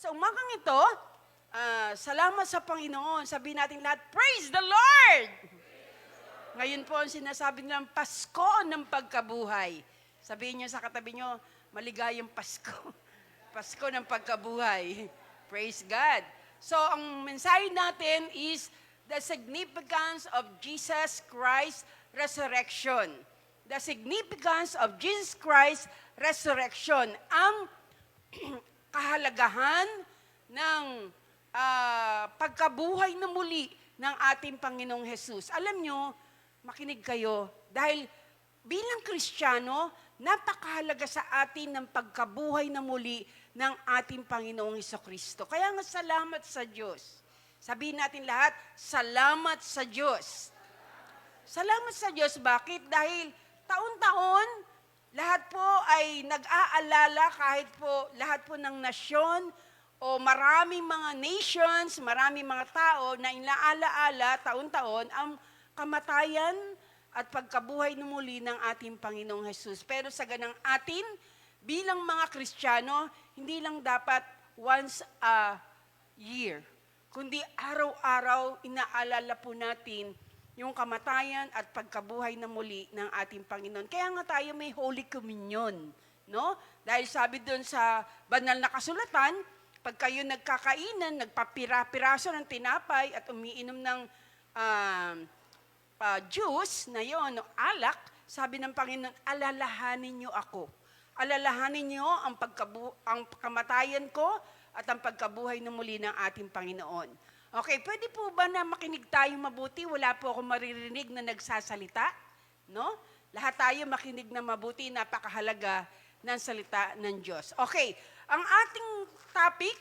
Sa umagang ito, salamat sa Panginoon. Sabihin natin lahat, praise the Lord! Ngayon po ang sinasabi nilang Pasko ng pagkabuhay. Sabihin niyo sa katabi niyo, maligayang Pasko. Pasko ng pagkabuhay. Praise God. So, ang mensahe natin is the significance of Jesus Christ's resurrection. The significance of Jesus Christ's resurrection. Ang kahalagahan ng pagkabuhay na muli ng ating Panginoong Jesus. Alam nyo, makinig kayo, dahil bilang Kristiyano, napakahalaga sa atin ng pagkabuhay na muli ng ating Panginoong Hesukristo. Kaya nga salamat sa Diyos. Sabihin natin lahat, salamat sa Diyos. Salamat sa Diyos, bakit? Dahil taon-taon, lahat po ay nag-aalala kahit po lahat po ng nasyon o maraming mga nations, maraming mga tao na inaalaala taon-taon ang kamatayan at pagkabuhay na muli ng ating Panginoong Jesus. Pero sa ganang atin, bilang mga Kristiyano, hindi lang dapat once a year, kundi araw-araw inaalala po natin yung kamatayan at pagkabuhay na muli ng ating Panginoon. Kaya nga tayo may Holy Communion, no? Dahil sabi doon sa banal na kasulatan, pag kayo nagkakainan, nagpapira-piraso ng tinapay at umiinom ng juice na yon, alak, sabi ng Panginoon, alalahanin niyo ako. Alalahanin niyo ang kamatayan ko at ang pagkabuhay na muli ng ating Panginoon. Okay, pwede po ba na makinig tayo mabuti? Wala po akong maririnig na nagsasalita, no? Lahat tayo makinig na mabuti, napakahalaga ng salita ng Diyos. Okay, ang ating topic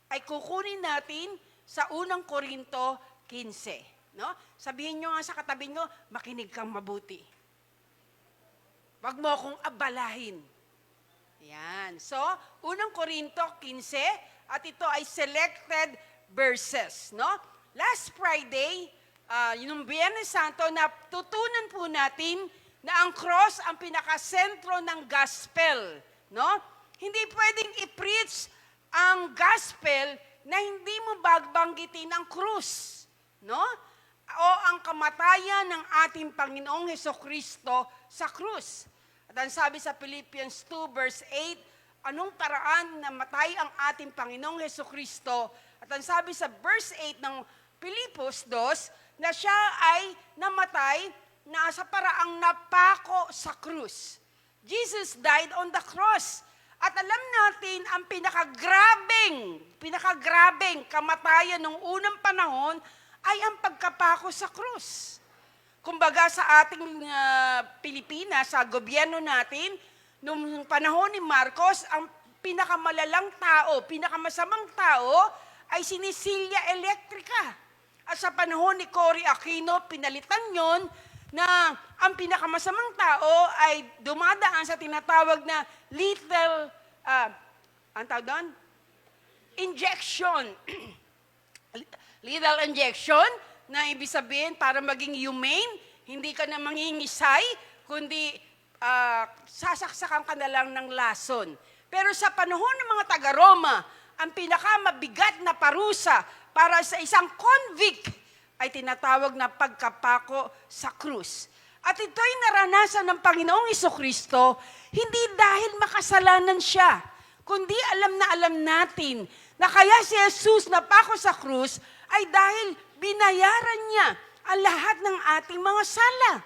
ay kukunin natin sa unang Korinto 15, no? Sabihin nyo nga sa katabi nyo, makinig kang mabuti. Wag mo akong abalahin. Yan. So, unang Korinto 15, at ito ay selected verses, no? Last Friday, yung Biyernes Santo, natutunan po natin na ang cross ang pinakasentro ng gospel, no? Hindi pwedeng i-preach ang gospel na hindi mo bagbanggitin ang krus, no? O ang kamatayan ng ating Panginoong Hesukristo sa krus. At ang sabi sa Philippians 2 verse 8, anong paraan na matay ang ating Panginoong Hesukristo? At ang sabi sa verse 8 ng Pilipos 2, na siya ay namatay na sa paraang napako sa krus. Jesus died on the cross. At alam natin, ang pinakagrabing kamatayan ng unang panahon ay ang pagkapako sa krus. Kumbaga sa ating Pilipinas, sa gobyerno natin, noong panahon ni Marcos, ang pinakamalalang tao, pinakamasamang tao, ay sinisilya elektrika. At sa panahon ni Cory Aquino, pinalitan yon na ang pinakamasamang tao ay dumadaan sa tinatawag na lethal, injection. Lethal injection, na ibig sabihin, para maging humane, hindi ka na mangingisay, kundi sasaksakan ka na lang ng lason. Pero sa panahon ng mga taga-Roma, ang pinakamabigat na parusa para sa isang convict ay tinatawag na pagkapako sa krus. At ito'y naranasan ng Panginoong Hesukristo, hindi dahil makasalanan siya, kundi alam natin na kaya si Jesus napako sa krus ay dahil binayaran niya ang lahat ng ating mga sala.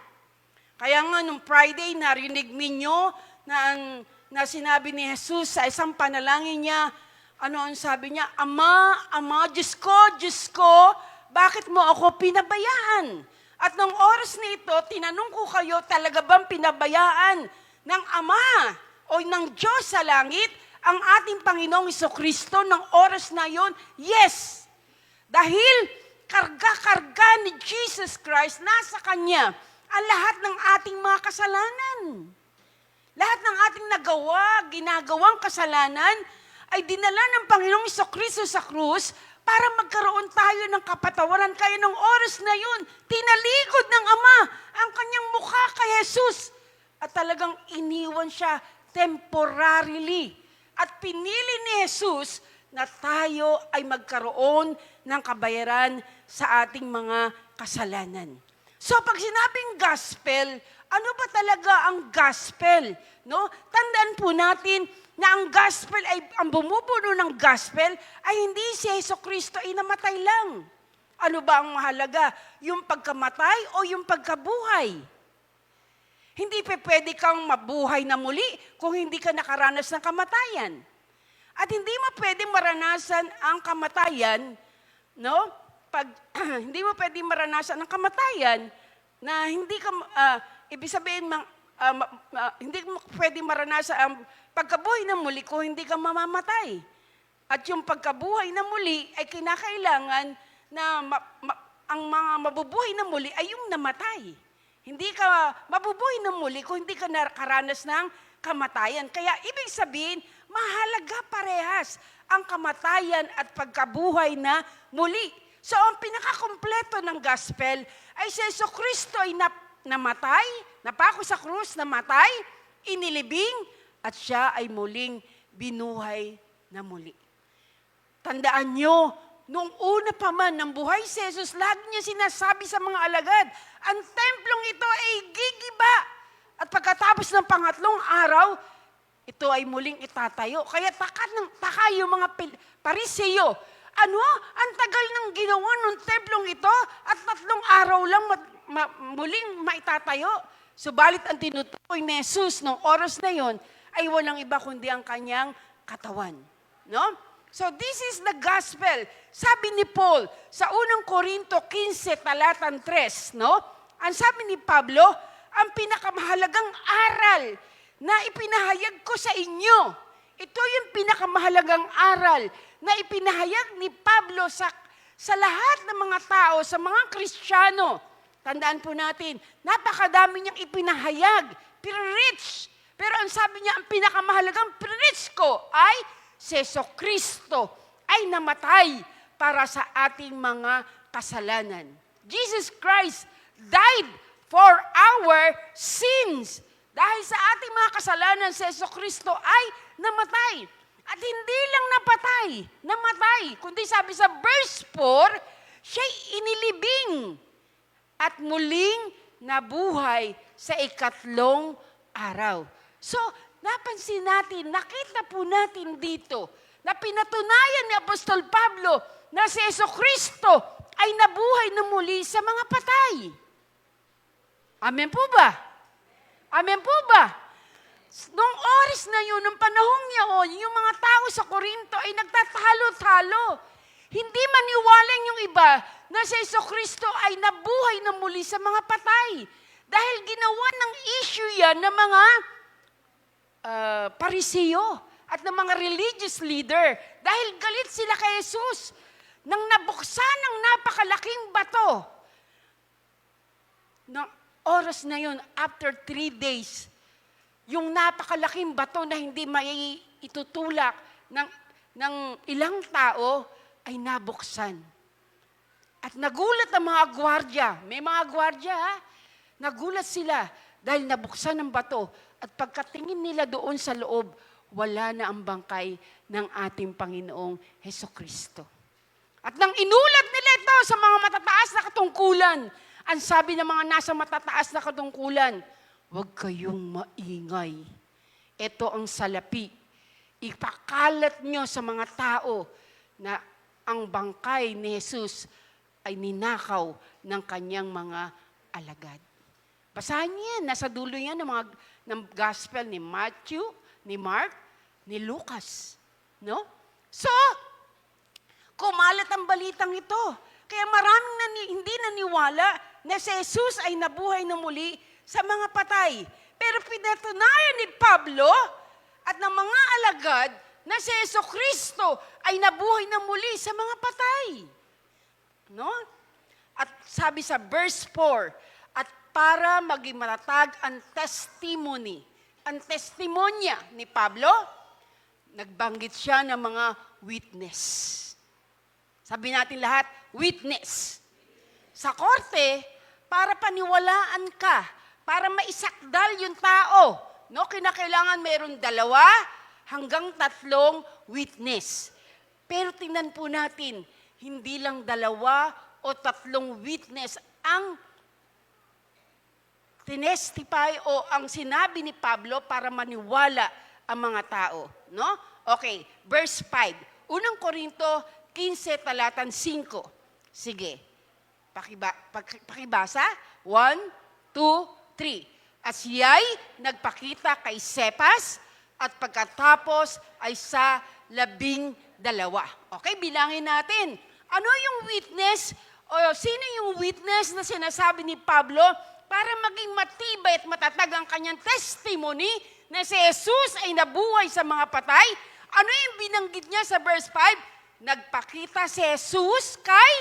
Kaya nga nung Friday, narinig ninyo na sinabi ni Jesus sa isang panalangin niya, ano ang sabi niya? Ama, Diyos ko, bakit mo ako pinabayaan? At nung oras na ito, tinanong ko kayo, talaga bang pinabayaan ng Ama o ng Diyos sa langit ang ating Panginoong Hesukristo ng oras na yon? Yes! Dahil karga-karga ni Jesus Christ, nasa Kanya ang lahat ng ating mga kasalanan. Lahat ng ating ginagawang kasalanan, ay dinala ng Panginoong Hesukristo sa krus para magkaroon tayo ng kapatawaran. Kaya ng oras na yun, tinalikod ng Ama ang kanyang mukha kay Jesus. At talagang iniwan siya temporarily. At pinili ni Jesus na tayo ay magkaroon ng kabayaran sa ating mga kasalanan. So pag sinabing gospel, ano ba talaga ang gospel? No? Tandaan po natin na ang gospel ay, ang bumubuno ng gospel ay hindi si Jesucristo ay namatay lang. Ano ba ang mahalaga? Yung pagkamatay o yung pagkabuhay? Hindi pwede kang mabuhay na muli kung hindi ka nakaranas ng kamatayan. At hindi mo pwede maranasan ang kamatayan, no? Pag hindi mo pwede maranasan ang kamatayan na hindi ka ibig sabihin hindi mo pwede maranasan ang pagkabuhay na muli kung hindi ka mamamatay. At yung pagkabuhay na muli ay kinakailangan na ang mga mabubuhay na muli ay yung namatay. Hindi ka mabubuhay na muli kung hindi ka nakaranas ng kamatayan. Kaya ibig sabihin, mahalaga parehas ang kamatayan at pagkabuhay na muli. So ang pinakakumpleto ng gospel ay si Jesucristo ay namatay, napako sa krus, namatay, inilibing, at siya ay muling binuhay na muli. Tandaan nyo, nung una pa man ng buhay si Jesus, lagi niya sinasabi sa mga alagad, ang templong ito ay gigiba. At pagkatapos ng pangatlong araw, ito ay muling itatayo. Kaya taka yung mga Pariseo. Ano? Ang tagal ng ginawa ng templong ito at 3 araw lang muling maitatayo. Subalit ang tinutukoy ni Jesus nung oras na yon ay walang iba kundi ang kanyang katawan. No? So this is the gospel. Sabi ni Paul sa 1 Corinto 15 talatang 3, no? Ang sabi ni Pablo, ang pinakamahalagang aral na ipinahayag ko sa inyo. Ito yung pinakamahalagang aral na ipinahayag ni Pablo sa lahat ng mga tao, sa mga Kristiyano. Tandaan po natin, napakadami niyang ipinahayag, preach. Pero ang sabi niya, ang pinakamahalagang preach ko ay si Jesucristo ay namatay para sa ating mga kasalanan. Jesus Christ died for our sins. Dahil sa ating mga kasalanan, si Jesucristo ay namatay. At hindi lang namatay, kundi sabi sa verse 4, siya'y inilibing at muling nabuhay sa 3 araw. So, napansin natin, nakita po natin dito na pinatunayan ni Apostol Pablo na si Jesucristo ay nabuhay na muli sa mga patay. Amen po ba? Amen po ba? Noong oras na yun, noong panahong yun, yung mga tao sa Corinto ay nagtatalo-talo. Hindi maniwala yung iba na si Jesucristo ay nabuhay na muli sa mga patay. Dahil ginawa ng issue yan ng mga Pariseo at ng mga religious leader. Dahil galit sila kay Jesus nang nabuksan ng napakalaking bato. Noong oras na yun, after 3 days, yung napakalaking bato na hindi maitutulak ng ilang tao ay nabuksan. At nagulat ang mga gwardya. May mga gwardya, ha? Nagulat sila dahil nabuksan ang bato. At pagkatingin nila doon sa loob, wala na ang bangkay ng ating Panginoong Hesukristo. At nang inulat nila ito sa mga matataas na katungkulan, ang sabi ng mga nasa matataas na katungkulan, huwag kayong maingay. Ito ang salapi. Ipakalat nyo sa mga tao na ang bangkay ni Jesus ay ninakaw ng kanyang mga alagad. Basahin niyo yan. Nasa dulo yan ng gospel ni Matthew, ni Mark, ni Lucas. No? So, kumalat ang balitang ito. Kaya maraming hindi naniwala na si Jesus ay nabuhay na muli sa mga patay. Pero pinatunayan ni Pablo at ng mga alagad na si Jesucristo ay nabuhay na muli sa mga patay. No? At sabi sa verse 4, at para maging matatag ang testimony, ang testimonya ni Pablo, nagbanggit siya ng mga witness. Sabi natin lahat, witness. Sa korte, para paniwalaan ka, para maisakdal yung tao, no? Kinakailangan mayroong 2 hanggang 3 witness. Pero tingnan po natin, hindi lang 2 o 3 witness ang tinestify o ang sinabi ni Pablo para maniwala ang mga tao. No? Okay, verse 5. Unang Korinto 15, talatan 5. Sige, pakibasa. 1, 2, 3. At siya'y nagpakita kay Cephas at pagkatapos ay sa 12. Okay, bilangin natin. Ano yung witness o sino yung witness na sinasabi ni Pablo para maging matibay at matatag ang kanyang testimony na si Jesus ay nabuhay sa mga patay? Ano yung binanggit niya sa verse 5? Nagpakita si Jesus kay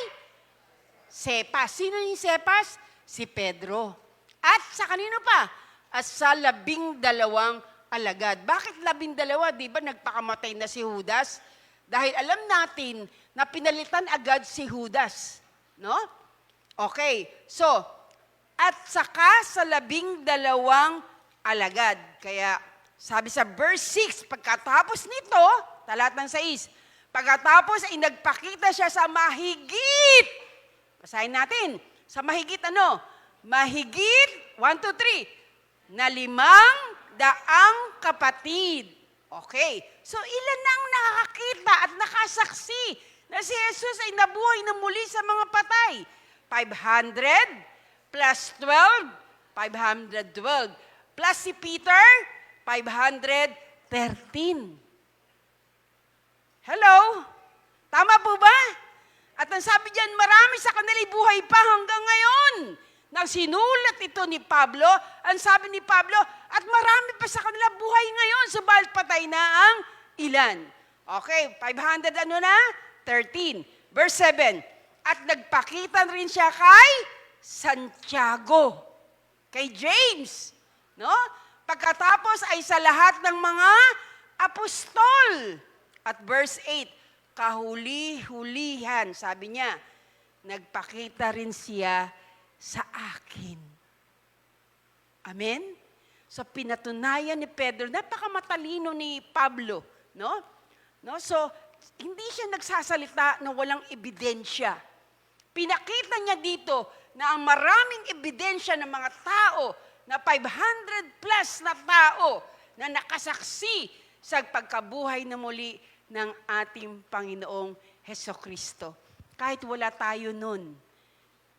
Cephas. Sino yung Cephas? Si Pedro. At sa kanino pa? At sa 12 alagad. Bakit 12? Di ba nagpakamatay na si Judas? Dahil alam natin na pinalitan agad si Judas. No? Okay. So, at saka sa 12 alagad. Kaya sabi sa verse 6, pagkatapos nito, talatang 6, pagkatapos ay nagpakita siya sa mahigit. Basahin natin. Sa mahigit ano? Mahigit, 1, 2, 3, na 500 kapatid. Okay. So, ilan na ang nakakita at nakasaksi na si Jesus ay nabuhay na muli sa mga patay? 500 plus 12, 512. Plus si Peter, 513. Hello? Tama po ba? At ang sabi diyan, marami sa kanila buhay pa hanggang ngayon. Nang sinulat ito ni Pablo, ang sabi ni Pablo, at marami pa sa kanila buhay ngayon, subalit patay na ang ilan. Okay, 500 ano na? 13. Verse 7, at nagpakita rin siya kay Santiago, kay James, no? Pagkatapos ay sa lahat ng mga apostol. At verse 8, kahuli-hulihan, sabi niya, nagpakita rin siya sa akin. Amen? So pinatunayan ni Pedro, napakamatalino ni Pablo, no? So hindi siya nagsasalita na walang ebidensya. Pinakita niya dito na ang maraming ebidensya ng mga tao, na 500 plus na tao na nakasaksi sa pagkabuhay na muli ng ating Panginoong Hesukristo. Kahit wala tayo nun,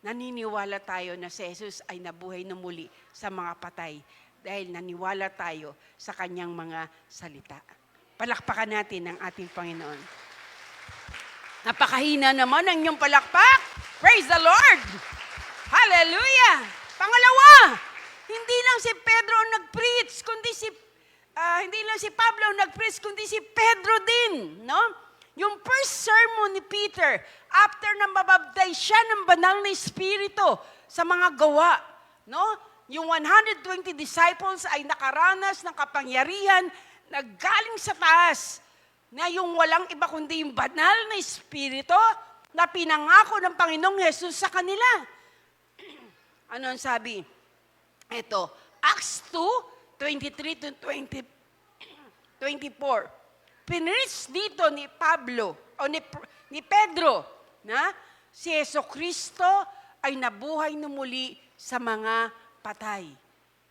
naniniwala tayo na si Jesus ay nabuhay na muli sa mga patay dahil naniwala tayo sa kanyang mga salita. Palakpakan natin ang ating Panginoon. Napakahina naman ang inyong palakpak. Praise the Lord! Hallelujah! Pangalawa, hindi lang si Pedro ang nag-preach, kundi hindi lang si Pablo ang nag-preach, kundi si Pedro din, no? Yung first sermon ni Peter, after na mababtize siya ng banal na Espiritu sa mga gawa, no? Yung 120 disciples ay nakaranas ng kapangyarihan na galing sa taas, na yung walang iba kundi yung banal na Espiritu na pinangako ng Panginoong Jesus sa kanila. Ano ang sabi? Ito, Acts 2, 23 to 24. Pinreach dito ni Pablo, o ni Pedro, na si Jesucristo ay nabuhay na muli sa mga patay.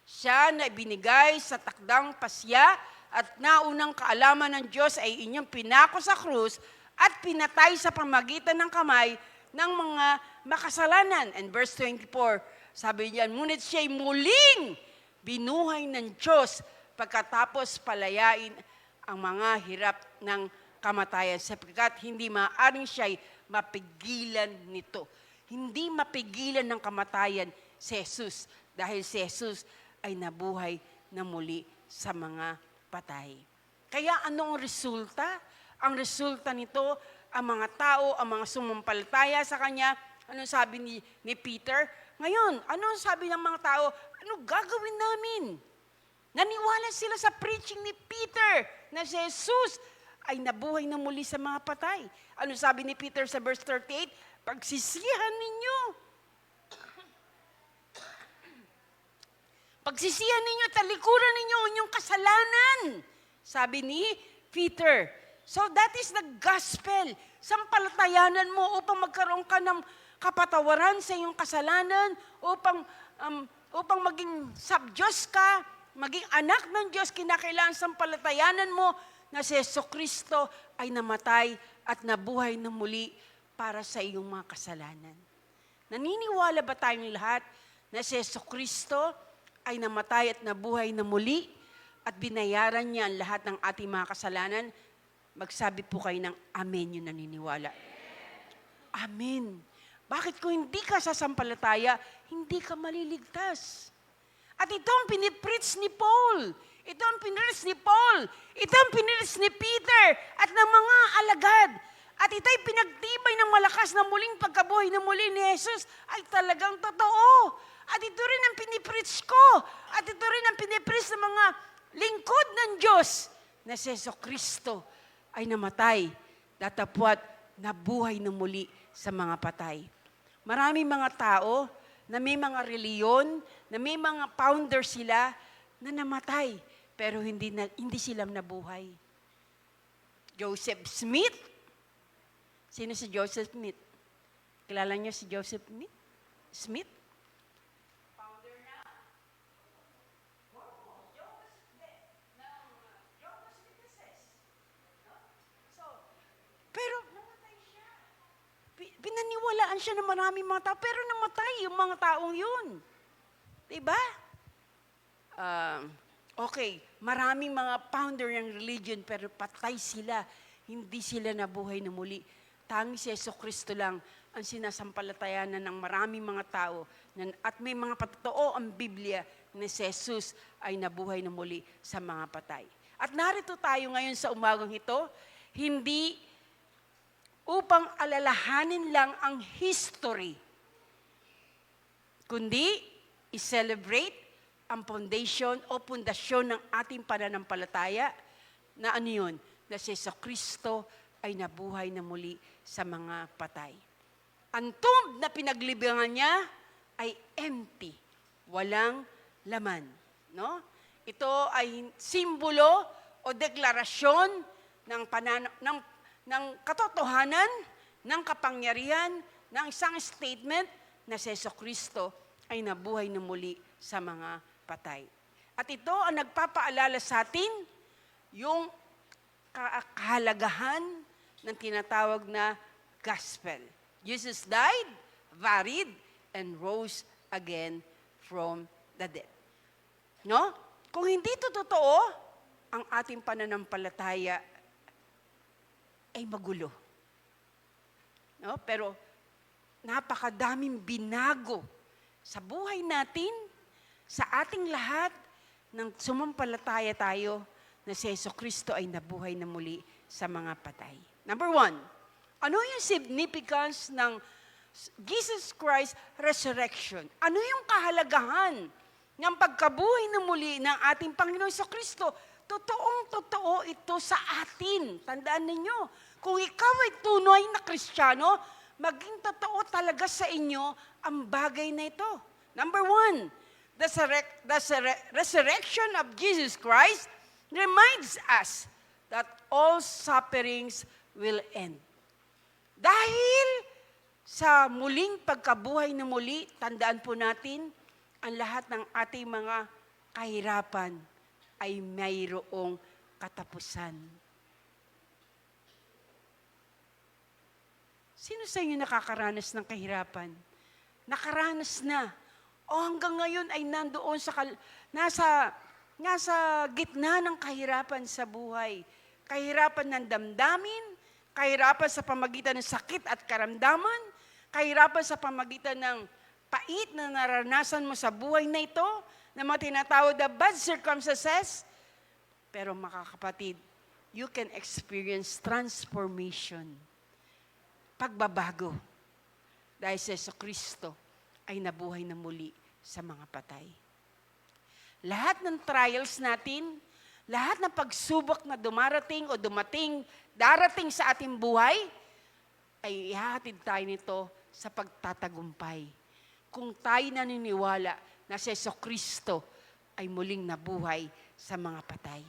Siya na ibinigay sa takdang pasya at naunang kaalaman ng Diyos ay inyong pinako sa krus at pinatay sa pamagitan ng kamay ng mga makasalanan. And verse 24, sabi niyan, ngunit siya'y muling binuhay ng Diyos pagkatapos palayain ang mga hirap ng kamatayan sapagkat hindi maaaring siya'y mapigilan nito. Hindi mapigilan ng kamatayan si Jesus dahil si Jesus ay nabuhay na muli sa mga patay. Kaya anong resulta? Ang resulta nito, ang mga tao, ang mga sumumpalataya sa Kanya, anong sabi ni Peter? Ngayon, anong sabi ng mga tao? Ano gagawin namin? Naniwala sila sa preaching ni Peter na si Jesus ay nabuhay na muli sa mga patay. Ano sabi ni Peter sa verse 38? Pagsisihan ninyo. Pagsisihan ninyo, talikuran ninyo ang inyong kasalanan. Sabi ni Peter. So that is the gospel. Sampalatayanan mo upang magkaroon ka ng kapatawaran sa iyong kasalanan, upang maging sub-Diyos ka, maging anak ng Diyos, kinakailangan sampalatayanan mo na si Jesucristo ay namatay at nabuhay na muli para sa iyong mga kasalanan. Naniniwala ba tayong lahat na si Jesucristo ay namatay at nabuhay na muli at binayaran niya ang lahat ng ating mga kasalanan? Magsabi po kayo ng amen yung naniniwala. Amen. Bakit kung hindi ka sasampalataya, hindi ka maliligtas? At ito ang pinipreach ni Paul. Ito ang pinipreach ni Paul. Ito ang pinipreach ni Peter at ng mga alagad. At ito'y pinagtibay ng malakas na muling pagkabuhay na muli ni Jesus ay talagang totoo. At ito rin ang pinipreach ko. At ito rin ang pinipreach ng mga lingkod ng Diyos na si Jesucristo ay namatay, datapwat, nabuhay na muli sa mga patay. Maraming mga tao na may mga reliyon, na may mga founder sila na namatay, pero hindi sila nabuhay. Joseph Smith. Sino si Joseph Smith? Kilala niyo si Joseph Smith? Founder na. Pero namatay siya. Pinaniwalaan siya ng maraming mga tao, pero namatay yung mga taong yun. Diba? Okay, maraming mga founder ng religion, pero patay sila. Hindi sila nabuhay na muli. Tanging si Jesucristo lang ang sinasampalatayanan ng maraming mga tao. At may mga patotoo ang Biblia na si Jesus ay nabuhay na muli sa mga patay. At narito tayo ngayon sa umagang ito, hindi upang alalahanin lang ang history, kundi i-celebrate ang foundation o pundasyon ng ating pananampalataya na ano yun? Na si Jesucristo ay nabuhay na muli sa mga patay. Ang tomb na pinaglibangan niya ay empty, walang laman. No? Ito ay simbolo o deklarasyon ng katotohanan, ng kapangyarihan, ng isang statement na si Jesucristo ay nabuhay na muli sa mga patay. At ito ang nagpapaalala sa atin yung kahalagahan ng tinatawag na gospel. Jesus died, buried, and rose again from the dead. No? Kung hindi ito totoo, ang ating pananampalataya ay magulo. No? Pero napakadaming binago sa buhay natin, sa ating lahat, nang sumampalataya tayo na si Jesucristo ay nabuhay na muli sa mga patay. Number 1, ano yung significance ng Jesus Christ resurrection? Ano yung kahalagahan ng pagkabuhay na muli ng ating Panginoon Jesucristo? Totoong-totoo ito sa atin. Tandaan ninyo, kung ikaw ay tunay na Kristiyano, maging totoo talaga sa inyo ang bagay na ito. Number 1, the resurrection of Jesus Christ reminds us that all sufferings will end. Dahil sa muling pagkabuhay na muli, tandaan po natin, ang lahat ng ating mga kahirapan ay mayroong katapusan. Sino sa inyo nakakaranas ng kahirapan? Nakaranas na. O hanggang ngayon ay nandoon nasa gitna ng kahirapan sa buhay. Kahirapan ng damdamin, kahirapan sa pamagitan ng sakit at karamdaman, kahirapan sa pamagitan ng pait na naranasan mo sa buhay na ito, na mga tinatawag na bad circumstances. Pero mga kapatid, you can experience transformation. Pagbabago. Dahil si Jesucristo ay nabuhay na muli sa mga patay. Lahat ng trials natin, lahat ng pagsubok na dumarating o darating sa ating buhay, ay ihahatid tayo nito sa pagtatagumpay. Kung tayo naniniwala na si Jesucristo ay muling nabuhay sa mga patay.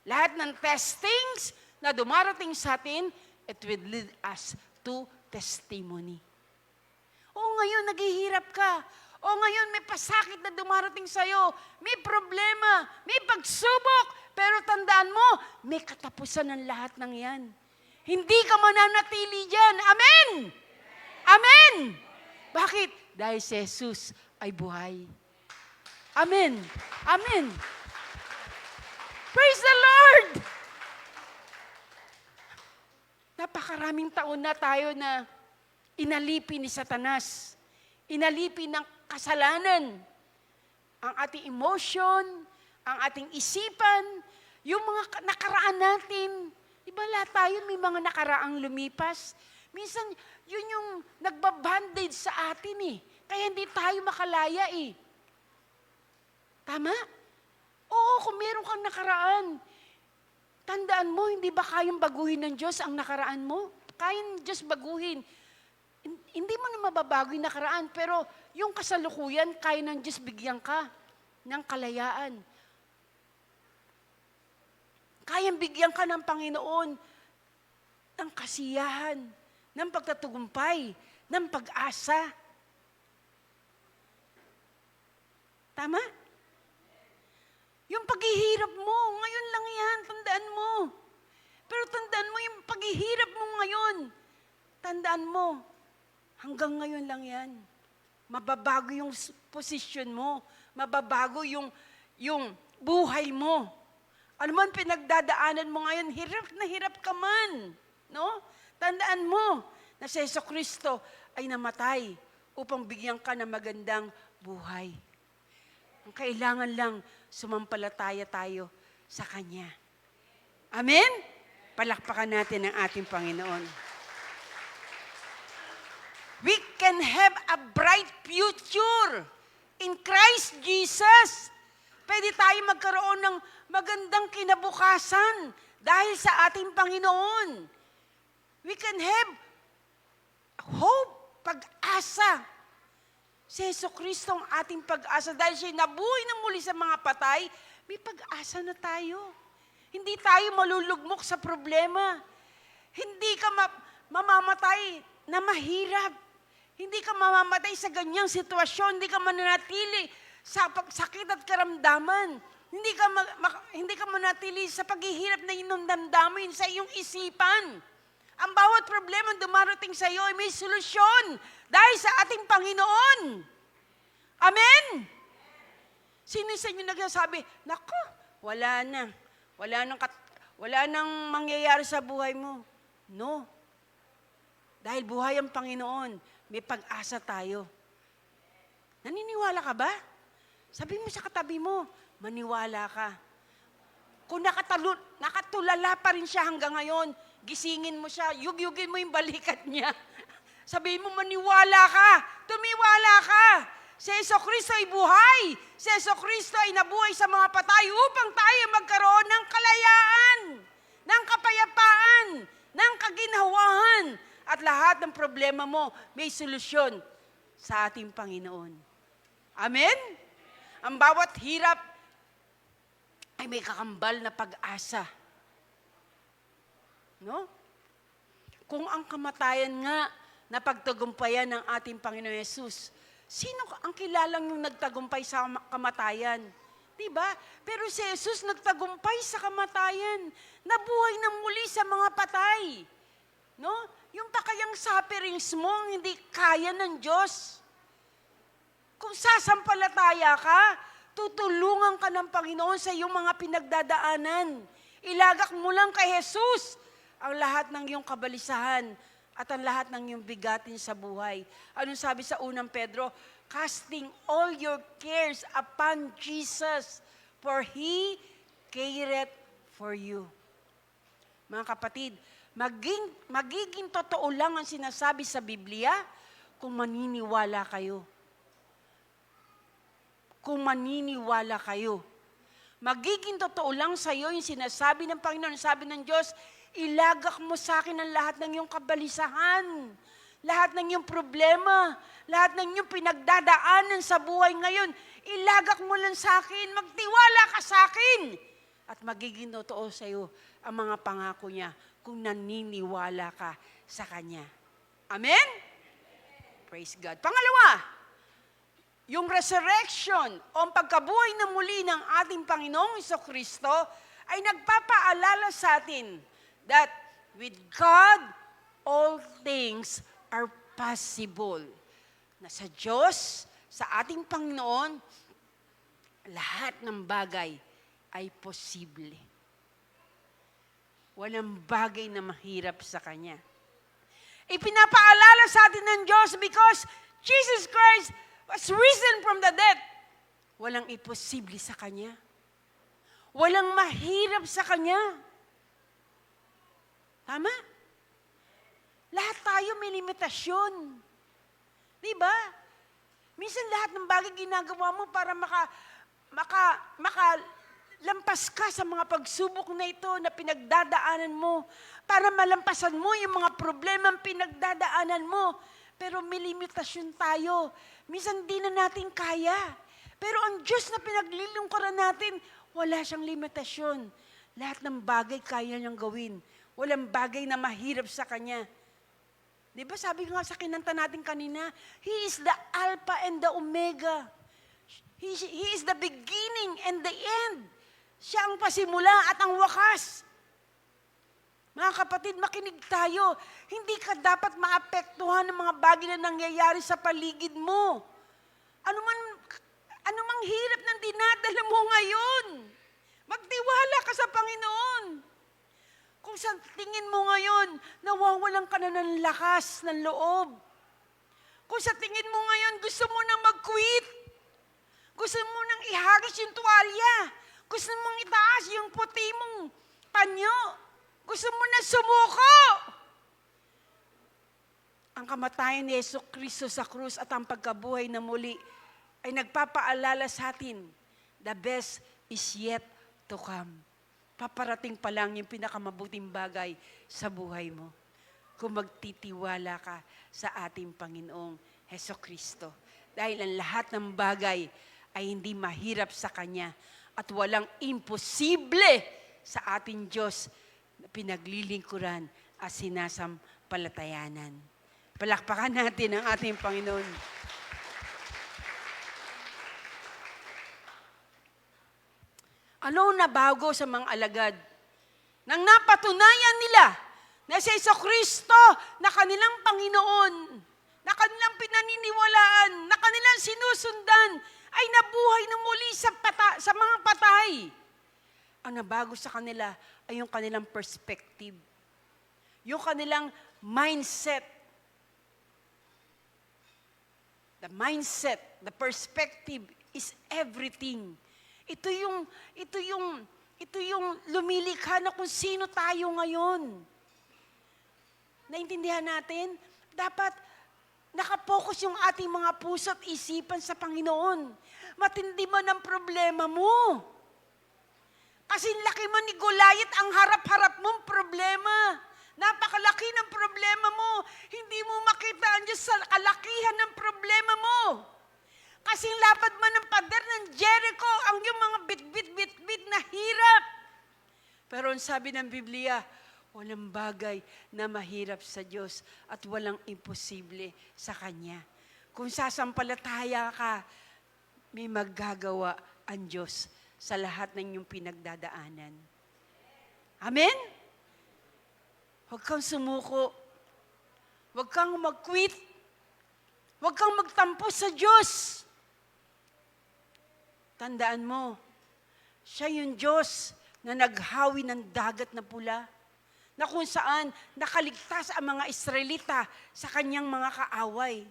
Lahat ng testings, na dumarating sa atin, it will lead us to testimony. O ngayon, naghihirap ka. O ngayon, may pasakit na dumarating sa'yo. May problema, may pagsubok. Pero tandaan mo, may katapusan ng lahat ng yan. Hindi ka mananatili dyan. Amen! Amen! Bakit? Dahil si Jesus ay buhay. Amen! Amen! Praise the Lord! Napakaraming taon na tayo na inalipin ni Satanas. Inalipin ng kasalanan. Ang ating emotion, ang ating isipan, yung mga nakaraan natin. Diba lahat tayo may mga nakaraang lumipas? Minsan, yun yung nagbabandage sa atin eh. Kaya hindi tayo makalaya eh. Tama? Oo, kung meron kang nakaraan, tandaan mo, hindi ba kayang baguhin ng Diyos ang nakaraan mo? Kayang Diyos baguhin. Hindi mo na mababago yung nakaraan, pero yung kasalukuyan, kaya ng Diyos bigyan ka ng kalayaan. Kayang bigyan ka ng Panginoon ng kasiyahan, ng pagtatagumpay, ng pag-asa. Tama? Yung paghihirap mo, ngayon lang yan, tandaan mo. Pero tandaan mo yung paghihirap mo ngayon. Tandaan mo, hanggang ngayon lang yan. Mababago yung posisyon mo. Mababago yung buhay mo. Ano man pinagdadaanan mo ngayon, hirap ka man. No? Tandaan mo na si Jesucristo ay namatay upang bigyan ka ng magandang buhay. Ang kailangan lang, sumampalataya tayo sa Kanya. Amen? Palakpakan natin ang ating Panginoon. We can have a bright future in Christ Jesus. Pwede tayo magkaroon ng magandang kinabukasan dahil sa ating Panginoon. We can have hope, pag-asa. Si Jesucristo ang ating pag-asa. Dahil siya nabuhay na muli sa mga patay, may pag-asa na tayo. Hindi tayo malulugmok sa problema. Hindi ka mamamatay na mahirap. Hindi ka mamamatay sa ganyang sitwasyon. Hindi ka mananatili sa pagsakit at karamdaman. Hindi ka mananatili sa paghihirap na inundamdamin sa iyong isipan. Ang bawat problema dumarating sa iyo ay may solusyon dahil sa ating Panginoon. Amen? Sino sa inyo nagsasabi, naku, wala nang mangyayari sa buhay mo. No. Dahil buhay ang Panginoon, may pag-asa tayo. Naniniwala ka ba? Sabi mo sa katabi mo, maniwala ka. Kung nakatulala pa rin siya hanggang ngayon, gisingin mo siya, yugyugin mo yung balikat niya. Sabihin mo, maniwala ka, tumiwala ka. Si Jesucristo ay buhay. Si Jesucristo ay nabuhay sa mga patay upang tayo magkaroon ng kalayaan, ng kapayapaan, ng kaginhawahan. At lahat ng problema mo, may solusyon sa ating Panginoon. Amen? Ang bawat hirap ay may kakambal na pag-asa. No? Kung ang kamatayan nga na pagtagumpayan ng ating Panginoon Yesus, sino ang kilalang yung nagtagumpay sa kamatayan? Diba? Pero si Jesus nagtagumpay sa kamatayan. Nabuhay na muli sa mga patay. No? Yung pa kayang sufferings mo, hindi kaya ng Diyos. Kung sasampalataya ka, tutulungan ka ng Panginoon sa iyong mga pinagdadaanan. Ilagak mo lang kay Jesus ang lahat ng iyong kabalisahan at ang lahat ng iyong bigatin sa buhay. Anong sabi sa unang Pedro? Casting all your cares upon Jesus, for He careth for you. Mga kapatid, magiging totoo lang ang sinasabi sa Biblia kung maniniwala kayo. Kung maniniwala kayo. Magiging totoo lang sa iyo yung sinasabi ng Panginoon, sabi ng Diyos, ilagak mo sa akin ang lahat ng iyong kabalisahan, lahat ng iyong problema, lahat ng iyong pinagdadaanan sa buhay ngayon. Ilagak mo lang sa akin, magtiwala ka sa akin. at magiging totoo sa iyo ang mga pangako niya kung naniniwala ka sa Kanya. Amen? Praise God. Pangalawa, yung resurrection o ang pagkabuhay na muli ng ating Panginoong Jesucristo ay nagpapaalala sa atin that with God, all things are possible. Na sa Diyos, sa ating Panginoon, lahat ng bagay ay posible. Walang bagay na mahirap sa Kanya. Ipinapaalala sa atin ng Diyos because Jesus Christ was risen from the dead. Walang imposible sa Kanya. Walang mahirap sa Kanya. Tama? Lahat tayo may limitasyon. Di ba? Minsan lahat ng bagay ginagawa mo para makalampas ka sa mga pagsubok na ito na pinagdadaanan mo. Para malampasan mo yung mga problema pinagdadaanan mo. Pero may limitasyon tayo. Minsan di na natin kaya. Pero ang Diyos na pinaglilingkuran natin, wala siyang limitasyon. Lahat ng bagay kaya niyang gawin. Walang bagay na mahirap sa Kanya. Di ba sabi nga sa kinanta natin kanina, He is the Alpha and the Omega. He is the beginning and the end. Siya ang pasimula at ang wakas. Mga kapatid, makinig tayo. Hindi ka dapat maapektuhan ng mga bagay na nangyayari sa paligid mo. Ano mang hirap ng dinadala mo ngayon. Magtiwala ka sa Panginoon. Kung sa tingin mo ngayon, nawawalan ka na ng lakas ng loob. Kung sa tingin mo ngayon, gusto mo nang mag-quit. Gusto mo nang ihagis yung tuwalya. Gusto mong itaas yung puti mong panyo. Gusto mo na sumuko. Ang kamatayan ni Jesucristo sa krus at ang pagkabuhay na muli ay nagpapaalala sa atin, the best is yet to come. Paparating pa lang yung pinakamabuting bagay sa buhay mo. Kung magtitiwala ka sa ating Panginoong Jesucristo. Dahil ang lahat ng bagay ay hindi mahirap sa Kanya at walang imposible sa ating Diyos na pinaglilingkuran at sinasampalatayanan. Palakpakan natin ang ating Panginoon. Ano nabago sa mga alagad? Nang napatunayan nila na si Jesucristo na kanilang Panginoon, na kanilang pinaniniwalaan, na kanilang sinusundan, ay nabuhay na muli sa mga patay. Ang nabago sa kanila ay yung kanilang perspective. Yung kanilang mindset. The mindset, the perspective is everything. Ito yung lumilikha na kung sino tayo ngayon. Naintindihan natin? Dapat nakapokus yung ating mga puso at isipan sa Panginoon. Matindi man ang problema mo. Kasi laki man ni Goliath ang harap-harap mong problema. Napakalaki ng problema mo. Hindi mo makita ang Diyos sa kalakihan ng problema mo. Kasing lapad man ng pader ng Jericho ang yung mga bit-bit na hirap. Pero ang sabi ng Biblia, walang bagay na mahirap sa Diyos at walang imposible sa Kanya. Kung sasampalataya ka, may maggagawa ang Diyos sa lahat ng iyong pinagdadaanan. Amen? Huwag kang sumuko. Huwag kang mag-quit. Huwag kang magtampo sa Diyos. Tandaan mo, siya yung Diyos na naghawi ng dagat na pula, na kung saan nakaligtas ang mga Israelita sa kanyang mga kaaway.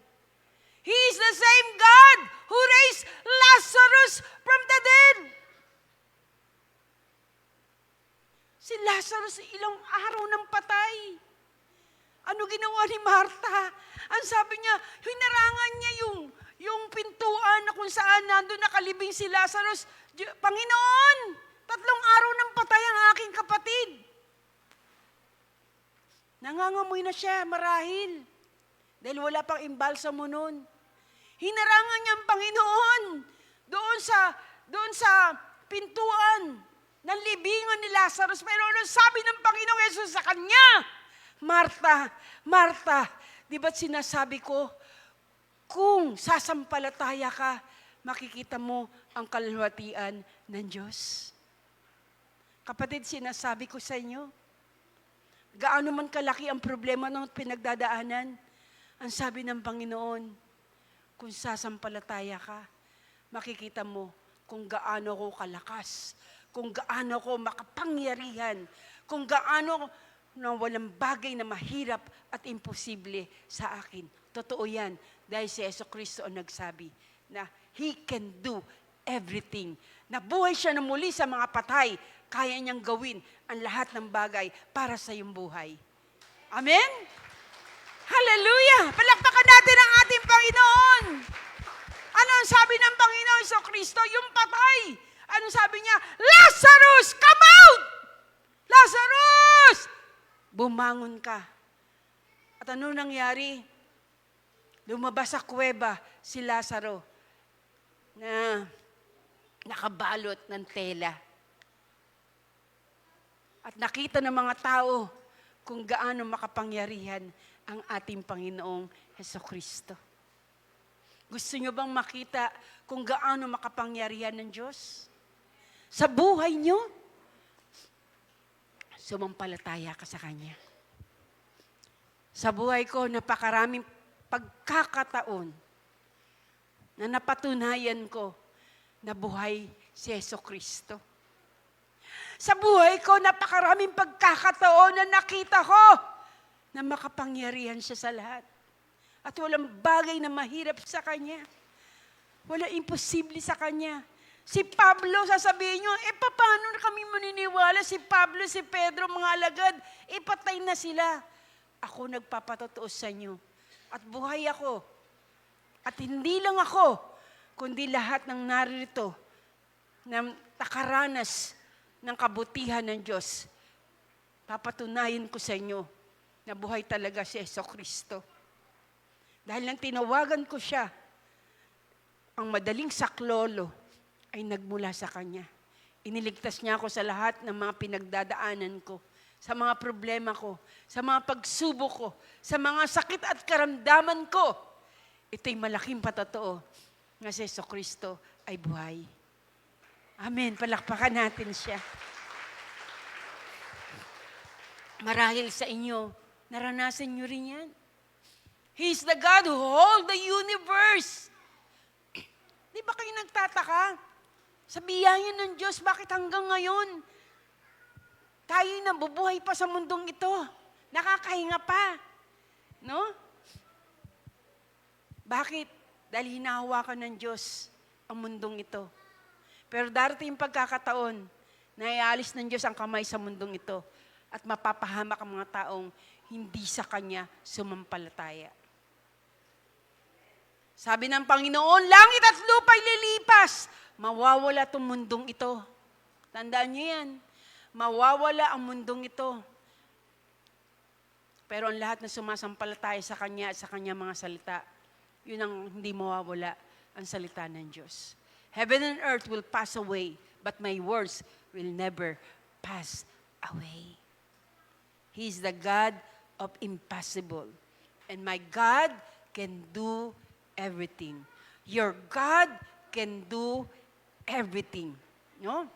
He is the same God who raised Lazarus from the dead. Si Lazarus ilang araw ng patay. Ano ginawa ni Marta? Ang sabi niya, hinarangan niya yung pintuan na kung saan nandun nakalibing si Lazarus. Panginoon, 3 araw ng patay ang aking kapatid. Nangangamoy na siya marahil. Dahil wala pang imbalsamo nun. Hinarangan niya ang Panginoon doon sa pintuan. ng libingan ni Lazarus. Pero ano sabi ng Panginoong Yesus sa kanya? Marta, Marta, di ba't sinasabi ko, kung sasampalataya ka, makikita mo ang kalwatian ng Diyos. Kapatid, sinasabi ko sa inyo, gaano man kalaki ang problema ng pinagdadaanan, ang sabi ng Panginoon, kung sasampalataya ka, makikita mo kung gaano ko kalakas, kung gaano ko makapangyarihan, kung gaano na walang bagay na mahirap at imposible sa akin. Totoo yan, dahil si Jesucristo ang nagsabi na He can do everything. Nabuhay siya na muli sa mga patay, kaya niyang gawin ang lahat ng bagay para sa iyong buhay. Amen? Hallelujah! Palakpakan natin ang ating Panginoon! Ano ang sabi ng Panginoon Jesucristo? Yung patay. Ano sabi niya? Lazarus, come out! Lazarus! Bumangon ka. At ano nangyari? Lumabas sa kuweba si Lazaro na nakabalot ng tela. At nakita ng mga tao kung gaano makapangyarihan ang ating Panginoong Jesucristo. Gusto nyo bang makita kung gaano makapangyarihan ng Diyos? Sa buhay nyo, sumampalataya ka sa Kanya. Sa buhay ko, napakaraming pagkakataon na napatunayan ko na buhay si Jesucristo. Sa buhay ko, napakaraming pagkakataon na nakita ko na makapangyarihan siya sa lahat. At walang bagay na mahirap sa Kanya. Walang imposible sa Kanya. Si Pablo, sasabihin nyo, paano na kami maniniwala? Si Pablo, si Pedro, mga alagad, patay na sila. Ako nagpapatotoo sa inyo. At buhay ako. At hindi lang ako, kundi lahat ng narito na nakaranas ng kabutihan ng Diyos. Papatunayan ko sa inyo na buhay talaga si Jesucristo. Dahil nang tinawagan ko siya, ang madaling saklolo ay nagmula sa Kanya. Iniligtas niya ako sa lahat ng mga pinagdadaanan ko, sa mga problema ko, sa mga pagsubok ko, sa mga sakit at karamdaman ko. Ito'y malaking patotoo na si Jesucristo ay buhay. Amen. Palakpakan natin siya. Marahil sa inyo, naranasan nyo rin yan. He's the God who holds the universe. Di ba kayo nagtataka? Sa biyaya ng Diyos, bakit hanggang ngayon, tayo nabubuhay pa sa mundong ito? Nakakahinga pa. No? Bakit? Dahil hinahawakan ng Diyos ang mundong ito. Pero darating yung pagkakataon na ialis ng Diyos ang kamay sa mundong ito at mapapahamak ang mga taong hindi sa Kanya sumampalataya. Sabi ng Panginoon, langit at lupa'y lilipas. Mawawala itong mundong ito. Tandaan niyo yan. Mawawala ang mundong ito. Pero ang lahat na sumasampalataya sa Kanya at sa Kanyang mga salita, yun ang hindi mawawala ang salita ng Diyos. Heaven and earth will pass away, but my words will never pass away. He is the God of impossible. And my God can do everything. Your God can do everything. No?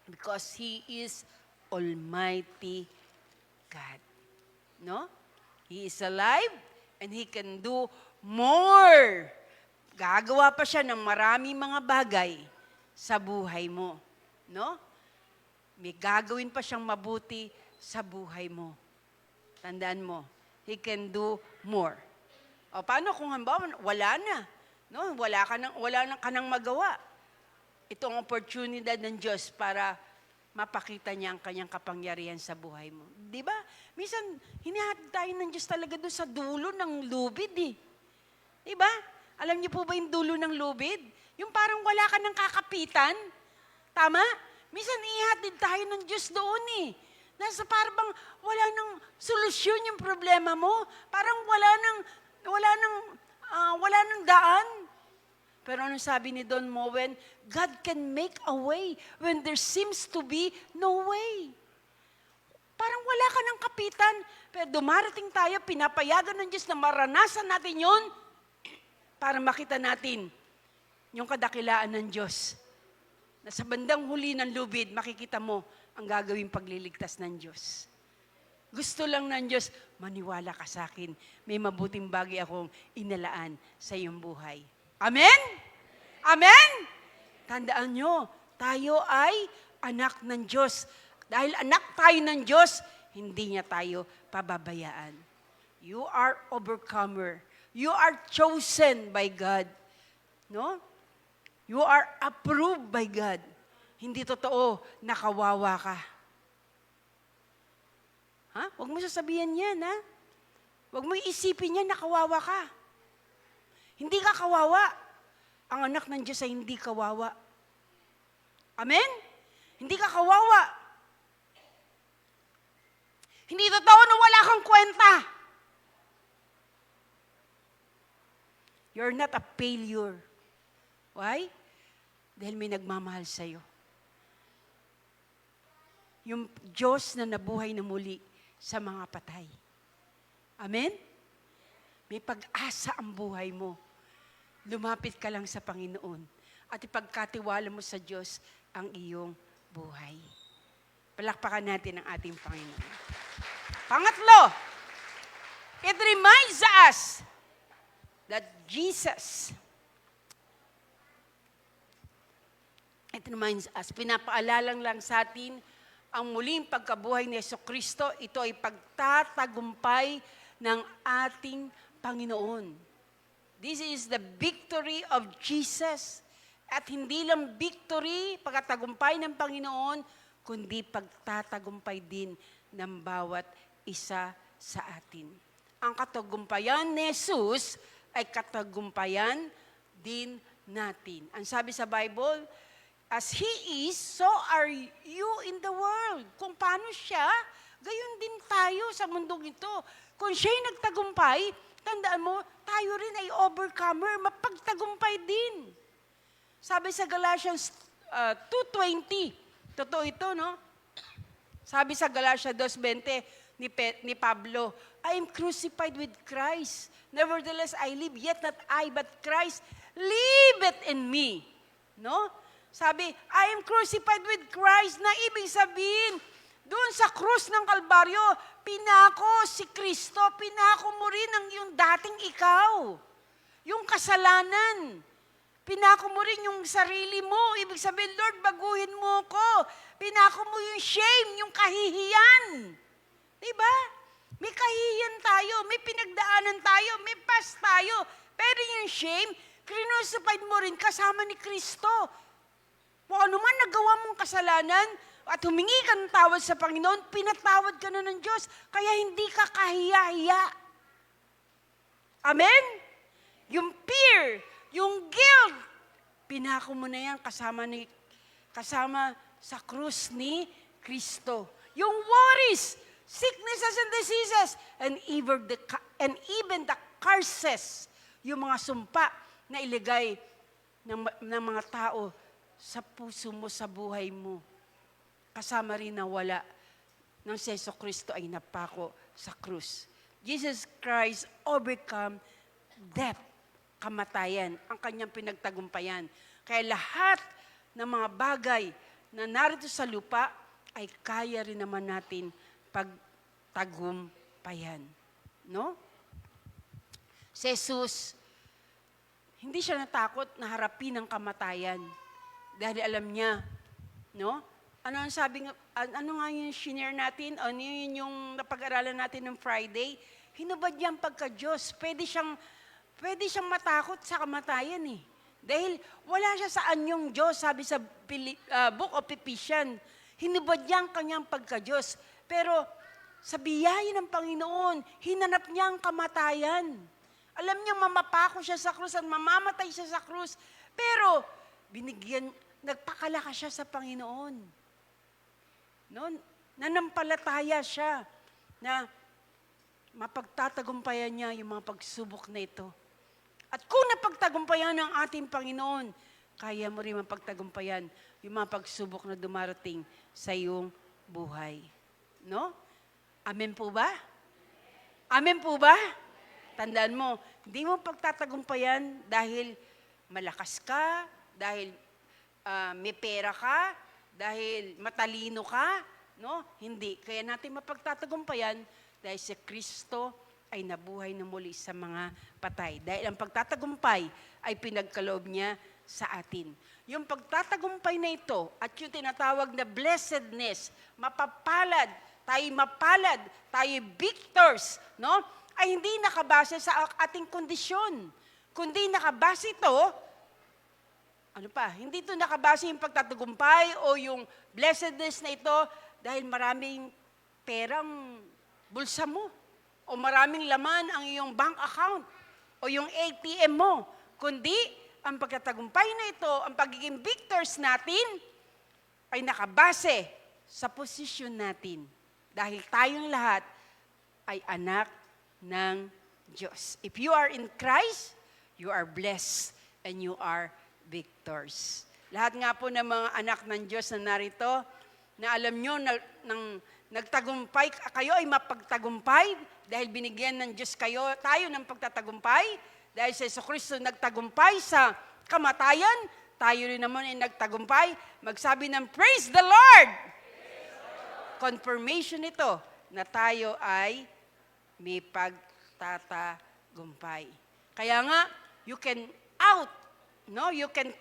Because He is Almighty God. No? He is alive and He can do more. Gagawa pa siya ng maraming mga bagay sa buhay mo. No? May gagawin pa siyang mabuti sa buhay mo. Tandaan mo, He can do more. O paano kung halimbawa wala na? No? Wala ka nang magawa. Ito ang oportunidad ng Diyos para mapakita niya ang Kanyang kapangyarihan sa buhay mo. Di ba? Minsan, hinahatid tayo ng Diyos talaga doon sa dulo ng lubid eh. Di ba? Alam niyo po ba yung dulo ng lubid? Yung parang wala ka ng kakapitan. Tama? Minsan, ihatid tayo ng Diyos doon eh. Nasa parang wala nang solusyon yung problema mo. Parang wala nang daan. Pero anong sabi ni Don Moen? God can make a way when there seems to be no way. Parang wala ka ng kapitan, pero dumarating tayo, pinapayagan ng Diyos na maranasan natin yon para makita natin yung kadakilaan ng Diyos. Na sa bandang huli ng lubid, makikita mo ang gagawing pagliligtas ng Diyos. Gusto lang ng Diyos, maniwala ka sa akin. May mabuting bagay akong inalaan sa iyong buhay. Amen? Amen? Tandaan nyo, tayo ay anak ng Diyos. Dahil anak tayo ng Diyos, hindi niya tayo pababayaan. You are overcomer. You are chosen by God. No? You are approved by God. Hindi totoo, nakawawa ka. Ha? Huwag mo sasabihin yan, ha? Huwag mo isipin yan, nakawawa ka. Hindi ka kawawa. Ang anak ng Diyos ay hindi kawawa. Amen? Hindi ka kawawa. Hindi totoo na wala kang kwenta. You're not a failure. Why? Dahil may nagmamahal sa'yo. Yung Diyos na nabuhay na muli sa mga patay. Amen? May pag-asa ang buhay mo. Lumapit ka lang sa Panginoon at ipagkatiwala mo sa Diyos ang iyong buhay. Palakpakan natin ang ating Panginoon. Pangatlo, it reminds us that Jesus, pinapaalala lang sa atin ang muling pagkabuhay ni Jesucristo, ito ay pagtatagumpay ng ating Panginoon. This is the victory of Jesus. At hindi lang victory, pagkatagumpay ng Panginoon, kundi pagtatagumpay din ng bawat isa sa atin. Ang katagumpayan ni Jesus ay katagumpayan din natin. Ang sabi sa Bible, as He is, so are you in the world. Kung paano siya, gayon din tayo sa mundong ito. Kung siya'y nagtagumpay, tandaan mo, tayo rin ay overcomer, mapagtagumpay din. Sabi sa Galatians 2:20, totoo ito, no? Sabi sa Galatia 2:20 ni Pablo, I am crucified with Christ. Nevertheless, I live, yet not I, but Christ liveth in me. No? Sabi, I am crucified with Christ, na ibig sabihin, doon sa krus ng Kalbaryo, pinako si Kristo, pinako mo rin ang iyong dating ikaw. Yung kasalanan. Pinako mo rin yung sarili mo. Ibig sabihin, Lord, baguhin mo ko. Pinako mo yung shame, yung kahihiyan. Diba? May kahihiyan tayo, may pinagdaanan tayo, may past tayo. Pero yung shame, crucified mo rin kasama ni Kristo. Kung ano man nagawa mong kasalanan, at humingi ka ng tawad sa Panginoon, pinatawad ka na ng Diyos, kaya hindi ka kahiya-hiya. Amen? Yung fear, yung guilt, pinako mo na yan kasama sa krus ni Kristo. Yung worries, sicknesses and diseases, and even the curses, yung mga sumpa na iligay ng mga tao sa puso mo, sa buhay mo. Kasama rin na wala ng si Jesucristo ay napako sa krus. Jesus Christ overcome death, kamatayan, ang kanyang pinagtagumpayan. Kaya lahat ng mga bagay na narito sa lupa ay kaya rin naman natin pagtagumpayan. No? Si Jesus, hindi siya natakot na harapin ang kamatayan dahil alam niya, no? Ano ang sabi nga, ano nga yung shinare natin? Ano yun yung napag-aralan natin ng Friday? Hinubad niya ang pagka-Diyos. Pwede siyang matakot sa kamatayan eh. Dahil wala siya sa anyong Diyos, sabi sa Book of Ephesians. Hinubad niya ang kanyang pagka-Diyos. Pero sa biyaya ng Panginoon, hinanap niya ang kamatayan. Alam niya mamapako siya sa krus at mamamatay siya sa krus. Pero nagpakalakas siya sa Panginoon. No? Nanampalataya siya na mapagtatagumpayan niya yung mga pagsubok na ito. At kung mapagtagumpayan ng ating Panginoon, kaya mo rin mapagtagumpayan yung mga pagsubok na dumarating sa iyong buhay. No? Amen po ba? Amen po ba? Tandaan mo, hindi mo pagtatagumpayan dahil malakas ka, dahil may pera ka, dahil matalino ka, no? Hindi. Kaya natin mapagtatagumpayan dahil si Kristo ay nabuhay na muli sa mga patay. Dahil ang pagtatagumpay ay pinagkaloob niya sa atin. Yung pagtatagumpay na ito at yung tinatawag na blessedness, mapapalad, tayo victors, no? Ay hindi nakabase sa ating kondisyon. Kundi nakabase ito, hindi ito nakabase yung pagtatagumpay o yung blessedness na ito dahil maraming perang bulsa mo o maraming laman ang iyong bank account o yung ATM mo. Kundi ang pagtatagumpay na ito, ang pagiging victors natin ay nakabase sa posisyon natin. Dahil tayong lahat ay anak ng Diyos. If you are in Christ, you are blessed and you are victors. Lahat nga po ng mga anak ng Diyos na narito, na alam nyo na nagtagumpay, kayo ay mapagtagumpay dahil binigyan ng Diyos tayo ng pagtatagumpay. Dahil sa Jesucristo nagtagumpay sa kamatayan, tayo rin naman ay nagtagumpay. Magsabi ng praise the Lord! Confirmation ito na tayo ay may pagtatagumpay. Kaya nga, you can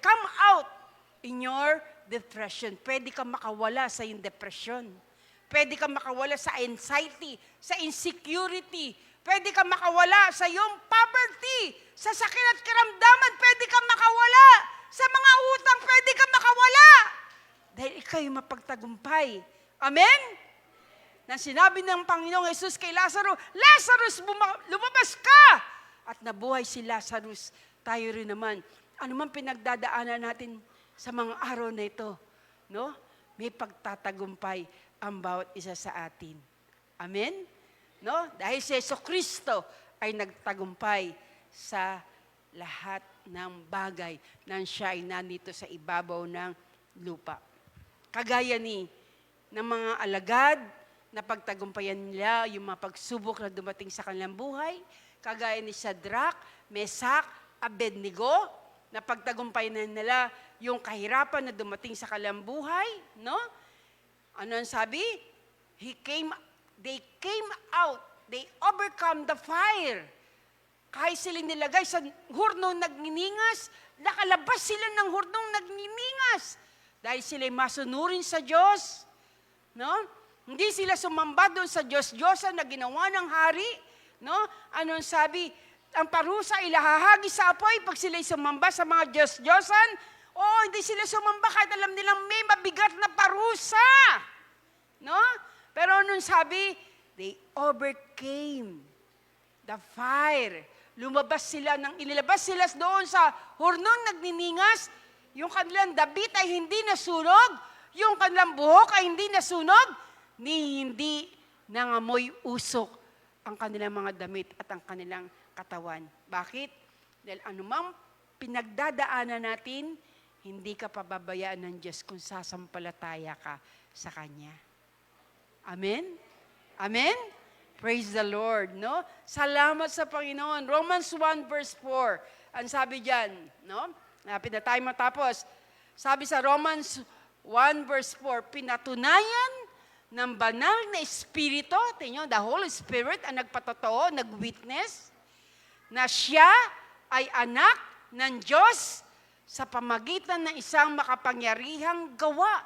come out in your depression. Pwede ka makawala sa iyong depression. Pwede ka makawala sa anxiety, sa insecurity. Pwede ka makawala sa iyong poverty, sa sakit at karamdaman. Pwede ka makawala sa mga utang. Pwede ka makawala. Dahil ikaw yung mapagtagumpay. Amen? Na sinabi ng Panginoong Jesus kay Lazarus, Lazarus, lumabas ka! At nabuhay si Lazarus. Tayo rin naman. Ano man pinagdadaanan natin sa mga araw na ito, no? May pagtatagumpay ang bawat isa sa atin. Amen? No? Dahil si Jesucristo ay nagtagumpay sa lahat ng bagay nang siya ay nandito sa ibabaw ng lupa. Kagaya ng mga alagad, na pagtagumpayan nila yung mga pagsubok na dumating sa kanilang buhay, kagaya ni Shadrach, Meshach, Abednego, na pagtagumpayan nila yung kahirapan na dumating sa kanilang buhay, no? Ano ang sabi? They came out, they overcome the fire. Kahit sila nilagay sa hurnong nagniningas, nakalabas sila ng hurnong nagniningas. Dahil sila'y masunurin sa Diyos, no? Hindi sila sumamba doon sa Diyos-Diyosan na ginawa ng hari. No? Anong sabi? Ang parusa ay lahahagi sa apoy pag sila'y sumamba sa mga Diyos-Diyosan. Hindi sila sumamba kahit alam nilang may mabigat na parusa. No? Pero anong sabi? They overcame the fire. Inilabas sila doon sa hurnong nagniningas. Yung kanilang dabit ay hindi nasunog. Yung kanilang buhok ay hindi nasunog. Hindi nangamoy usok ang kanilang mga damit at ang kanilang katawan. Bakit? Dahil anumang pinagdadaanan natin, hindi ka pababayaan ng Diyos kung sasampalataya ka sa Kanya. Amen? Amen? Praise the Lord, no? Salamat sa Panginoon. Romans 1 verse 4. Ang sabi diyan, no? Napit na tayo matapos. Sabi sa Romans 1 verse 4, pinatunayan ng banal na Espiritu, tingnan, the Holy Spirit ang nagpatotoo, nag-witness, na siya ay anak ng Diyos sa pamagitan ng isang makapangyarihang gawa.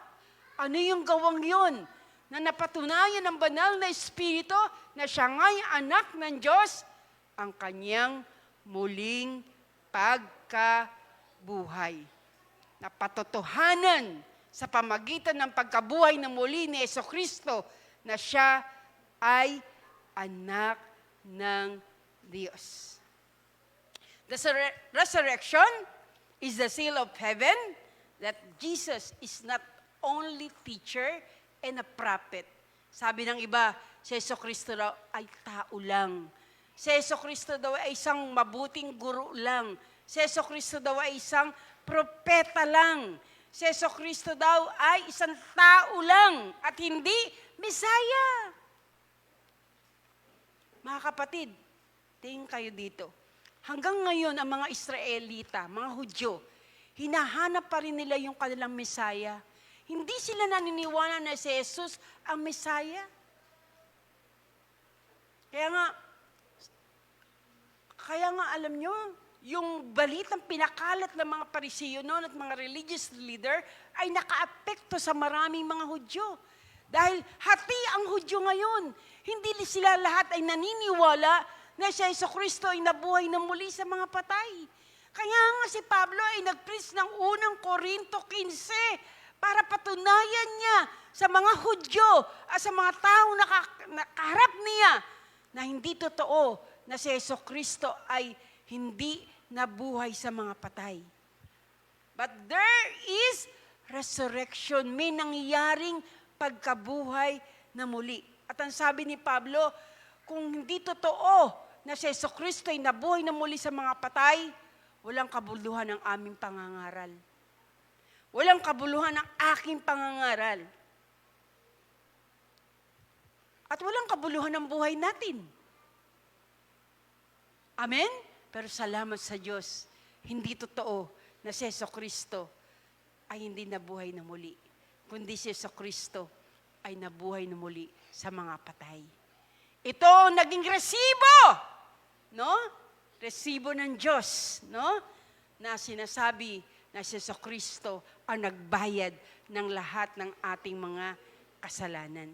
Ano yung gawang yun? Na napatunayan ng banal na Espiritu na siya nga'y anak ng Diyos, ang kanyang muling pagkabuhay. Napatotohanan sa pamagitan ng pagkabuhay na muli ni Jesucristo na siya ay anak ng Diyos. The resurrection is the seal of heaven that Jesus is not only teacher and a prophet. Sabi ng iba, si Jesucristo raw ay tao lang. Si Jesucristo daw ay isang mabuting guro lang. Si Jesucristo daw ay isang propeta lang. Si Jesucristo daw ay isang tao lang at hindi Mesaya. Mga kapatid, tingin kayo dito. Hanggang ngayon, ang mga Israelita, mga Hudyo, hinahanap pa rin nila yung kanilang Mesaya. Hindi sila naniniwala na si Jesus ang Mesaya. Kaya nga alam nyo, yung balitang pinakalat ng mga Parisiyo noon at mga religious leader ay nakaapekto sa maraming mga Hudyo. Dahil hati ang Hudyo ngayon. Hindi sila lahat ay naniniwala na si Jesucristo ay nabuhay na muli sa mga patay. Kaya nga si Pablo ay nag-preach ng unang Korinto 15 para patunayan niya sa mga Hudyo at sa mga taong nakaharap niya na hindi totoo na si Jesucristo ay hindi nabuhay sa mga patay. But there is resurrection. May nangyayaring pagkabuhay na muli. At ang sabi ni Pablo, kung hindi totoo na si Jesucristo ay nabuhay na muli sa mga patay, walang kabuluhan ang aming pangangaral. Walang kabuluhan ang aking pangangaral. At walang kabuluhan ang buhay natin. Amen? Pero salamat sa Diyos, hindi totoo na si Jesucristo ay hindi nabuhay na muli. Kundi si Jesucristo ay nabuhay na muli sa mga patay. Ito ang naging resibo, no? Resibo ng Diyos, no? Na sinasabi na si Jesucristo ang nagbayad ng lahat ng ating mga kasalanan.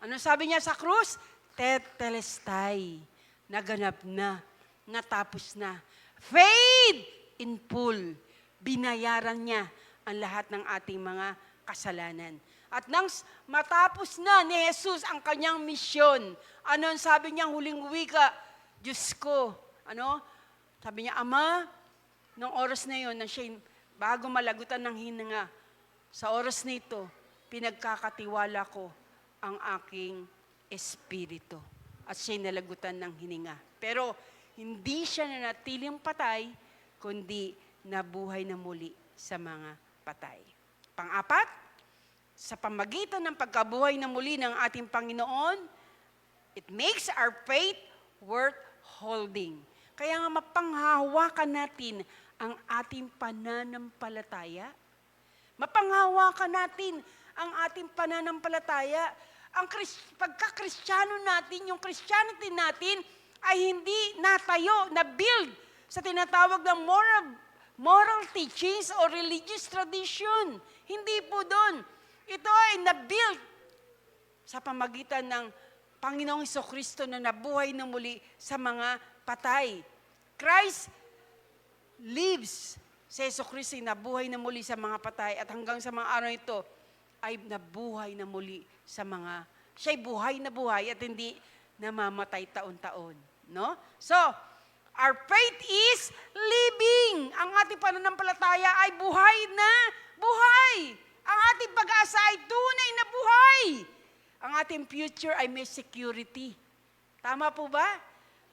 Ano sabi niya sa krus? Tetelestai. Naganap na, natapos na. Paid in full. Binayaran niya ang lahat ng ating mga kasalanan. At nang matapos na ni Jesus ang kanyang misyon, ano ang sabi niya huling wika? Diyos ko, sabi niya, Ama, nung oras na yun, na siya, bago malagutan ng hininga, sa oras na ito, pinagkakatiwala ko ang aking espiritu. At siya'y nalagutan ng hininga. Pero hindi siya nanatiling patay, kundi nabuhay na muli sa mga patay. Pang-apat, sa pamagitan ng pagkabuhay na muli ng ating Panginoon, it makes our faith worth holding. Kaya nga mapanghawakan natin ang ating pananampalataya. Mapanghawakan natin ang ating pananampalataya. Ang pagka-Kristiyano natin, yung Christianity natin ay hindi natayo, na-build sa tinatawag ng moral teachings or religious tradition. Hindi po doon. Ito ay na-build sa pamagitan ng Panginoong Jesucristo na nabuhay na muli sa mga patay. Christ lives. Si Jesucristo ay nabuhay na muli sa mga patay at hanggang sa mga araw ito, ay nabuhay na muli sa mga, siya'y buhay na buhay at hindi namamatay taon-taon. No? So, our faith is living. Ang ating pananampalataya ay buhay na buhay. Ang ating pag-asa ay tunay na buhay. Ang ating future ay may security. Tama po ba?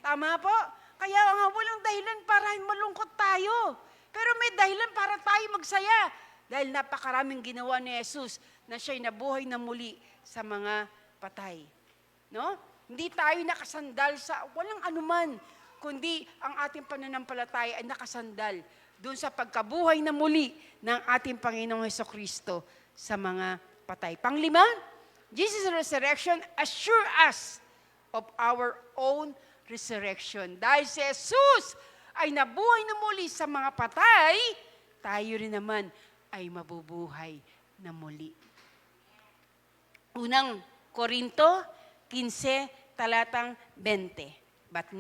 Tama po? Kaya nga walang dahilan para malungkot tayo. Pero may dahilan para tayo magsaya. Dahil napakaraming ginawa ni Jesus na siya'y nabuhay na muli sa mga patay. No? Hindi tayo nakasandal sa walang anuman, kundi ang ating pananampalataya ay nakasandal doon sa pagkabuhay na muli ng ating Panginoong Jesucristo sa mga patay. Panglima, Jesus' resurrection assure us of our own resurrection. Dahil si Jesus ay nabuhay na muli sa mga patay, tayo rin naman ay mabubuhay na muli. Unang Korinto 15, talatang 20. But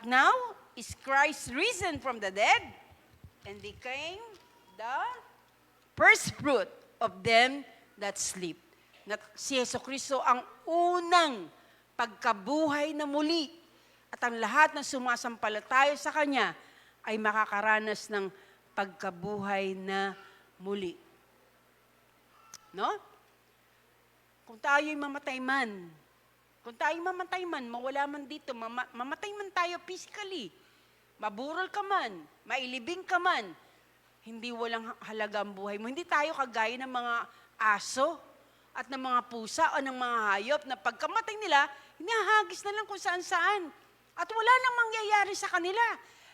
now is Christ risen from the dead and became the first fruit of them that sleep. Si Jesucristo ang unang pagkabuhay na muli at ang lahat ng sumasampalataya sa Kanya ay makakaranas ng pagkabuhay na muli. No? kung tayo'y mamatay man, mawala man dito, mamatay man tayo physically, maburol ka man, mailibing ka man, hindi walang halaga ang buhay mo. Hindi tayo kagaya ng mga aso at ng mga pusa o ng mga hayop na pagkamatay nila, hinahagis na lang kung saan-saan. At wala nang mangyayari sa kanila.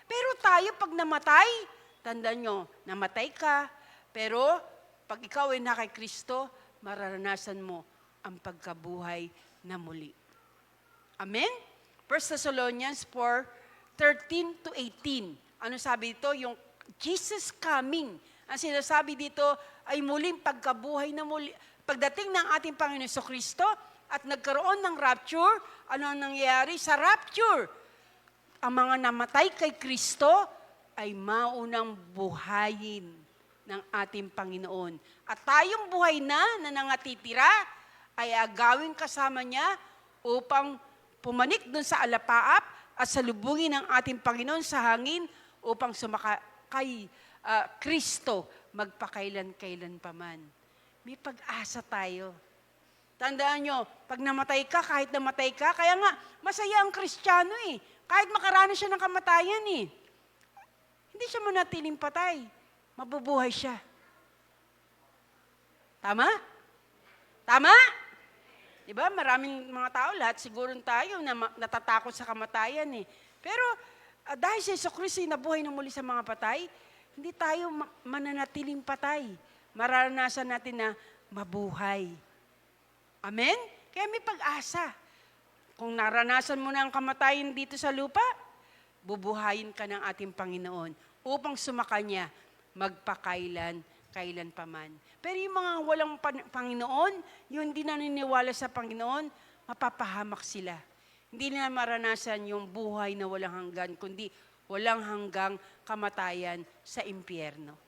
Pero tayo pag namatay, tandaan nyo, namatay ka, pero pag ikaw ay na kay Kristo, mararanasan mo ang pagkabuhay na muli. Amen? 1 Thessalonians 4:13 to 18. Ano sabi dito? Yung Jesus coming. Ang sinasabi dito ay muling pagkabuhay na muli. Pagdating ng ating Panginoon Kristo at nagkaroon ng rapture, ano ang nangyayari? Sa rapture, ang mga namatay kay Kristo ay maunang buhayin ng ating Panginoon. At tayong buhay na nangatitira ay agawin kasama niya upang pumanik dun sa alapaap at salubungin ng ating Panginoon sa hangin upang kay Kristo magpakailan-kailan pa man. May pag-asa tayo. Tandaan nyo, pag namatay ka, kahit namatay ka, kaya nga, masaya ang Kristiyano eh. Kahit makaranas siya ng kamatayan eh. Hindi siya manatiling patay. Mabubuhay siya. Tama? Tama? Diba? Maraming mga tao, lahat siguro tayo na natatakot sa kamatayan eh. Pero dahil si Jesucristo nabuhay na muli sa mga patay, hindi tayo mananatiling patay. Mararanasan natin na mabuhay. Amen? Kaya may pag-asa. Kung naranasan mo na ang kamatayan dito sa lupa, bubuhayin ka ng ating Panginoon upang sumakanya magpakailan pa man. Pero yung mga walang Panginoon, yung hindi naniniwala sa Panginoon, mapapahamak sila. Hindi nila maranasan yung buhay na walang hanggan, kundi walang hanggang kamatayan sa impyerno.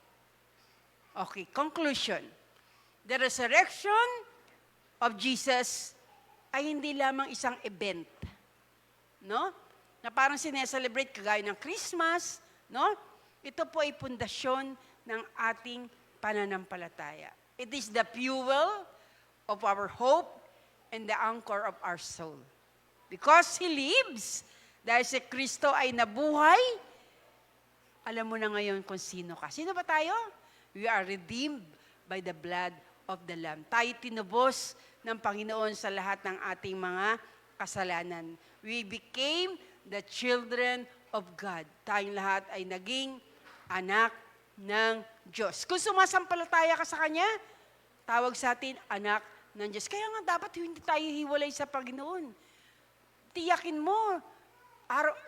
Okay, conclusion. The resurrection of Jesus ay hindi lamang isang event, no? Na parang sineselebrate kagaya ng Christmas, no? Ito po ay pundasyon ng ating pananampalataya. It is the fuel of our hope and the anchor of our soul. Because He lives, dahil si Kristo ay nabuhay, alam mo na ngayon kung sino ka. Sino ba tayo? We are redeemed by the blood of the Lamb. Tayo tinubos ng Panginoon sa lahat ng ating mga kasalanan. We became the children of God. Tayong lahat ay naging anak ng Diyos. Kung sumasampalataya ka sa Kanya, tawag sa atin, anak ng Diyos. Kaya nga dapat hindi tayo hiwalay sa Panginoon. Tiyakin mo,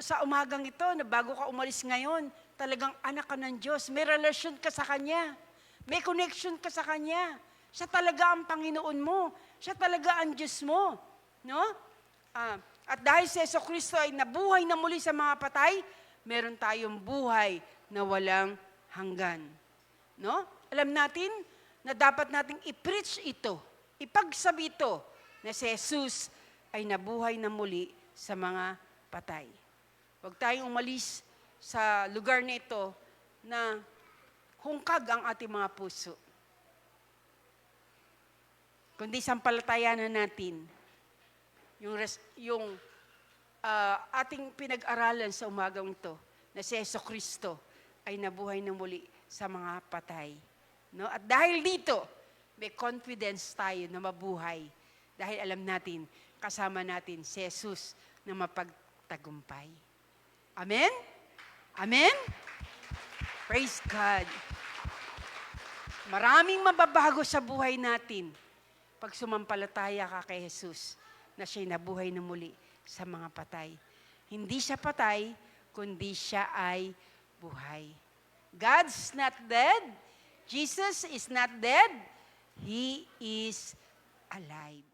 sa umagang ito, na bago ka umalis ngayon, talagang anak ka ng Diyos. May relasyon ka sa Kanya. May connection ka sa Kanya. Siya talaga ang Panginoon mo. Siya talaga ang Diyos mo. No? At dahil si Jesucristo ay nabuhay na muli sa mga patay, meron tayong buhay na walang hanggan. No? Alam natin na dapat nating i-preach ito, ipagsabi ito, na si Jesus ay nabuhay na muli sa mga patay. Huwag tayong umalis sa lugar na ito na hungkag ang ating mga puso. Kundi sampalatayanan natin yung ating pinag-aralan sa umagang ito na si Jesucristo ay nabuhay na muli sa mga patay. No? At dahil dito, may confidence tayo na mabuhay dahil alam natin, kasama natin si Jesus na mapagtagumpay. Amen? Amen? Praise God. Maraming mababago sa buhay natin pag sumampalataya ka kay Jesus na siya'y nabuhay na muli sa mga patay. Hindi siya patay, kundi siya ay buhay. God's not dead. Jesus is not dead. He is alive.